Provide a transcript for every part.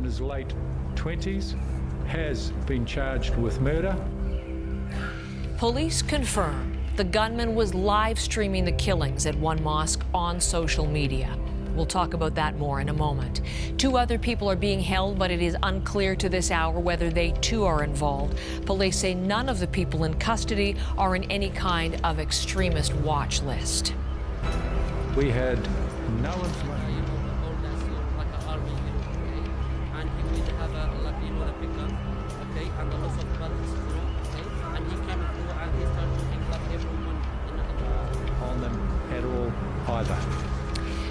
in his late 20s, has been charged with murder. Police confirm the gunman was live streaming the killings at one mosque on social media. We'll talk about that more in a moment. 2 other people are being held, but it is unclear to this hour whether they too are involved. Police say none of the people in custody are in any kind of extremist watch list. We had no information. On them at all either.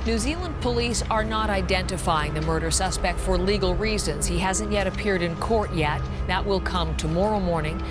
New Zealand police are not identifying the murder suspect for legal reasons. He hasn't yet appeared in court yet. That will come tomorrow morning,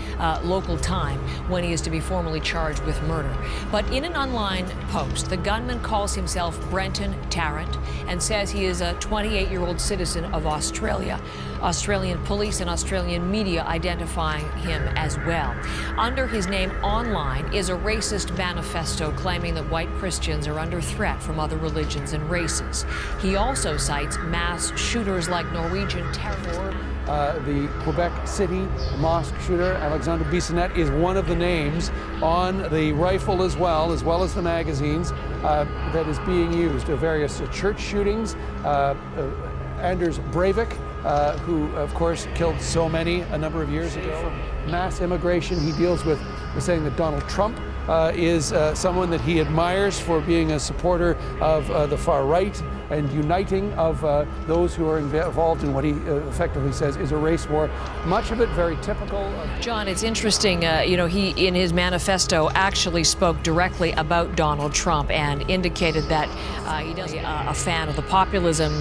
local time, when he is to be formally charged with murder. But in an online post, the gunman calls himself Brenton Tarrant and says he is a 28-year-old citizen of Australia. Australian police and Australian media identifying him as well. Under his name online is a racist manifesto claiming that white Christians are under threat from other religions and races. He also cites mass shooters like Norwegian terror. The Quebec City mosque shooter, Alexander Bissonnette, is one of the names on the rifle as well as the magazines that is being used. Various church shootings. Anders Breivik, who of course killed so many a number of years ago. Mass immigration. He deals with saying that Donald Trump is someone that he admires for being a supporter of the far right and uniting of those who are involved in what he effectively says is a race war. Much of it very typical of... John, it's interesting, he in his manifesto actually spoke directly about Donald Trump and indicated that he does a fan of the populism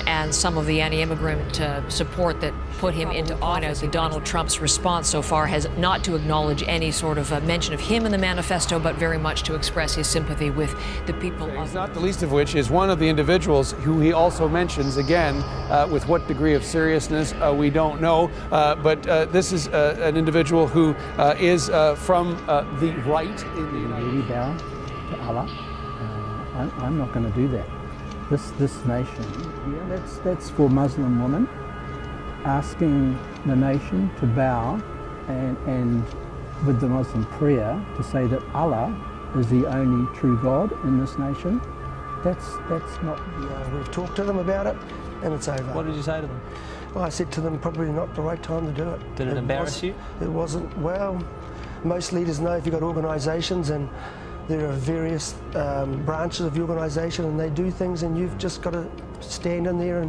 and some of the anti-immigrant support that put him into office. Donald Trump's response so far has not to acknowledge any sort of mention of him in the manifesto, but very much to express his sympathy with the people of... Not the least of which is one of the individuals who he also mentions, again, with what degree of seriousness we don't know, but this is an individual who is from the right in the United States. Bow to Allah. I'm not going to do that. This nation, that's for Muslim women, asking the nation to bow and with the Muslim prayer to say that Allah is the only true God in this nation. That's not... We've talked to them about it and it's over. What did you say to them? Well, I said to them, probably not the right time to do it. Did it embarrass you? It wasn't. Well, most leaders know if you've got organisations and there are various branches of the organisation and they do things and you've just got to stand in there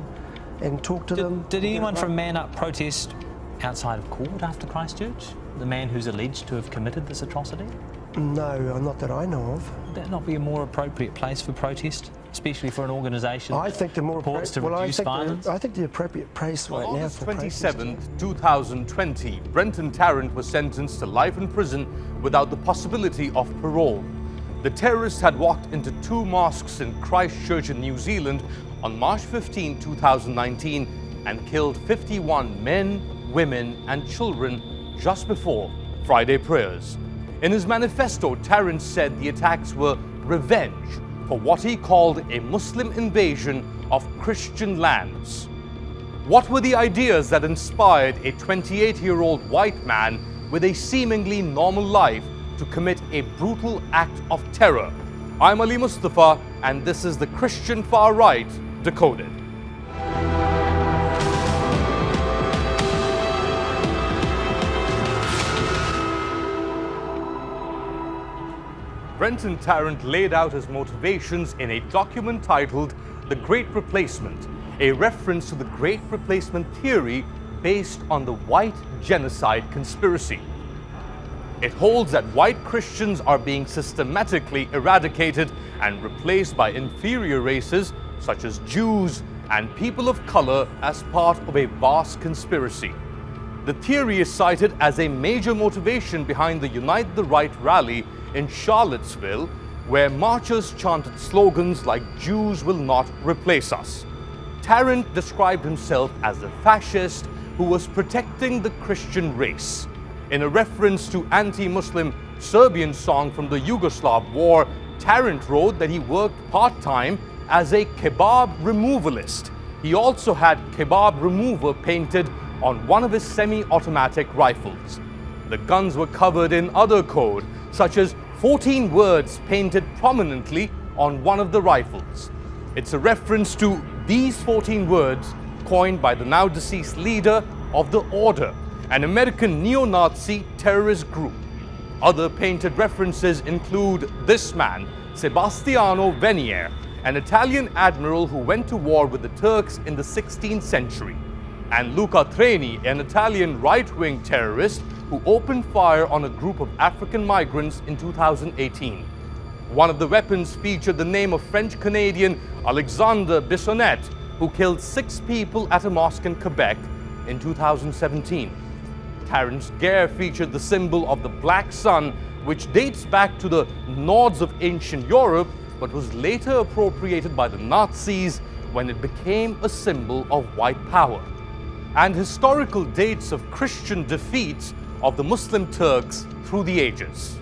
and talk to them. Did anyone from Man Up protest outside of court after Christchurch? The man who's alleged to have committed this atrocity? No, not that I know of. Would that not be a more appropriate place for protest, especially for an organisation that purports to reduce violence? I think the appropriate place right now for August 27th, 2020, Brenton Tarrant was sentenced to life in prison without the possibility of parole. The terrorist had walked into 2 mosques in Christchurch in New Zealand on March 15, 2019 and killed 51 men, women and children just before Friday prayers. In his manifesto, Tarrant said the attacks were revenge for what he called a Muslim invasion of Christian lands. What were the ideas that inspired a 28-year-old white man with a seemingly normal life to commit a brutal act of terror? I'm Ali Mustafa, and this is the Christian Far Right Decoded. Brenton Tarrant laid out his motivations in a document titled The Great Replacement, a reference to the Great Replacement theory based on the white genocide conspiracy. It holds that white Christians are being systematically eradicated and replaced by inferior races such as Jews and people of color as part of a vast conspiracy. The theory is cited as a major motivation behind the Unite the Right rally in Charlottesville, where marchers chanted slogans like "Jews will not replace us." Tarrant described himself as a fascist who was protecting the Christian race. In a reference to anti-Muslim Serbian song from the Yugoslav war, Tarrant wrote that he worked part-time as a kebab removalist. He also had kebab remover painted on one of his semi-automatic rifles. The guns were covered in other code, such as 14 words painted prominently on one of the rifles. It's a reference to these 14 words coined by the now deceased leader of the Order, an American neo-Nazi terrorist group. Other painted references include this man, Sebastiano Venier, an Italian admiral who went to war with the Turks in the 16th century, and Luca Treni, an Italian right-wing terrorist who opened fire on a group of African migrants in 2018. One of the weapons featured the name of French-Canadian Alexandre Bissonnette, who killed 6 people at a mosque in Quebec in 2017. Tarrant's gear featured the symbol of the Black Sun, which dates back to the Nords of ancient Europe, but was later appropriated by the Nazis when it became a symbol of white power, and historical dates of Christian defeats of the Muslim Turks through the ages.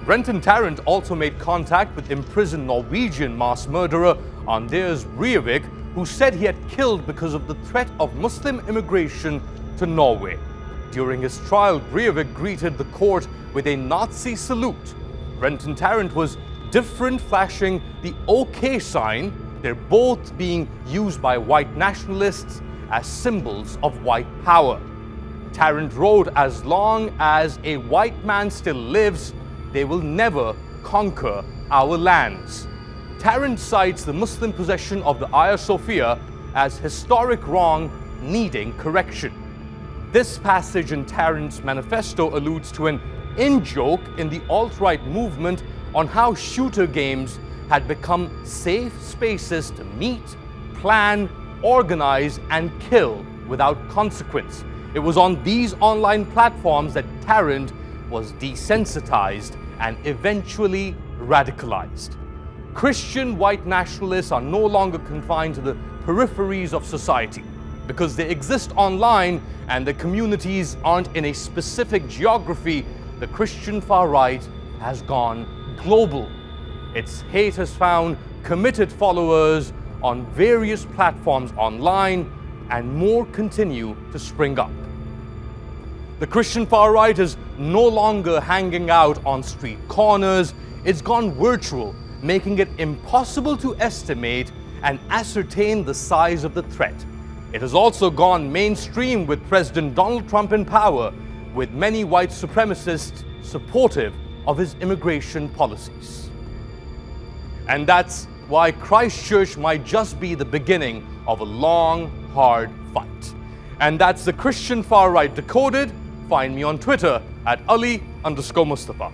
Brenton Tarrant also made contact with imprisoned Norwegian mass murderer Anders Breivik, who said he had killed because of the threat of Muslim immigration to Norway. During his trial, Breivik greeted the court with a Nazi salute. Brenton Tarrant was different, flashing the OK sign. They're both being used by white nationalists as symbols of white power. Tarrant wrote, "As long as a white man still lives, they will never conquer our lands." Tarrant cites the Muslim possession of the Hagia Sophia as historic wrong needing correction. This passage in Tarrant's manifesto alludes to an in-joke in the alt-right movement on how shooter games had become safe spaces to meet, plan, organize, and kill without consequence. It was on these online platforms that Tarrant was desensitized and eventually radicalized. Christian white nationalists are no longer confined to the peripheries of society. Because they exist online and the communities aren't in a specific geography, the Christian far right has gone global. Its hate has found committed followers on various platforms online, and more continue to spring up. The Christian far right is no longer hanging out on street corners. It's gone virtual, making it impossible to estimate and ascertain the size of the threat. It has also gone mainstream with President Donald Trump in power, with many white supremacists supportive of his immigration policies. And that's why Christchurch might just be the beginning of a long, hard fight. And that's the Christian far right decoded. Find me on Twitter at Ali_Mustafa.